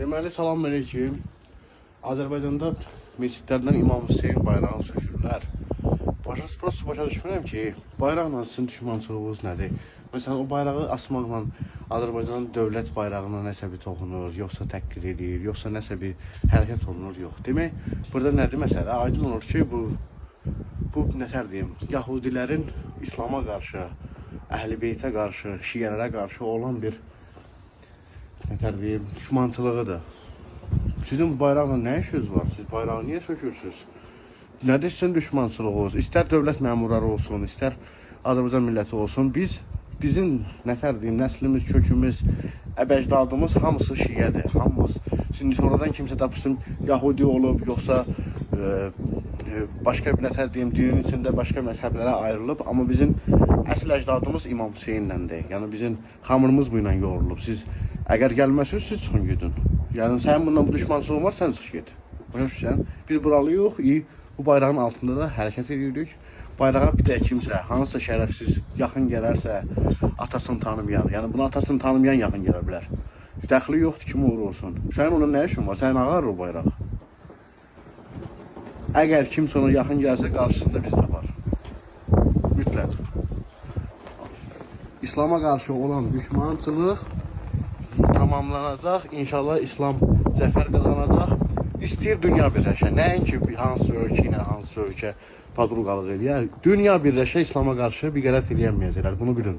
Deməli, salam aleyküm. Azərbaycanda məscidlərdən İmam Hüseyin bayrağını sökürlər. Prosto başa düşmürəm ki, bayraqla sizin düşmançılığınız nədir? Məsələn, o bayrağı asmaqla Azərbaycanın dövlət bayrağına nəsə bir toxunur, yoxsa təhqir edir, yoxsa nəsə bir hərəkət olunur, yox. Demək, burada nədir məsələ? Aydın olur ki, bu nətər deyim, Yahudilərin İslama qarşı, Əhl-i Beytə qarşı, Şiələrə qarşı olan bir nətər deyim, düşmançılığıdır. Sizin bu bayraqla nə işiniz var? Siz bayrağı niyə sökürsünüz? Nədir sizin düşmançılığınız? İstər dövlət məmurları olsun, istər Azərbaycan milləti olsun. Bizim nətər deyim, nəslimiz, kökümüz, əbəcdadımız hamısı şiədir. Hamımız. Şimdi sonradan kimsə tapırsın, Yahudi olub, yoxsa başqa bir nətər deyim, dinin içində başqa məzhəblərə ayrılıb. Amma bizim əsl əcdadımız İmam Hüseynləndir. Yəni bizim xamırımız bu ilə yoğrulub. Siz əgər gəlməsiniz, siz çıxın gedin. Yəni sənin bundan bu düşmançılığın var, sən çıx get. Başa düşürsən? Biz buralıyıq, bu bayrağın altında da hərəkət edirik. Bayrağa bir də kimsə, hansısa şərəfsiz yaxın gələrsə, atasını tanımayan, yəni bunu atasını tanımayan yaxın gələ bilər. Dəxli yoxdur, kim olur olsun. Sənin ona nə işin var? Sənin ağarır o bayraq. Əgər kimsə ona yaxın gəlsə, qarşısında biz də var. Mütləq. İslama qarşı olan düşmançılıq tamamlanacaq. İnşallah İslam zəfər qazanacaq. İstəyir dünya birləşə. Nəinki hansı ölkə ilə hansı ölkə padruqalıq eləyər. Dünya birləşə İslama qarşı bir qələt eləyənməyəcəklər. Bunu bilin.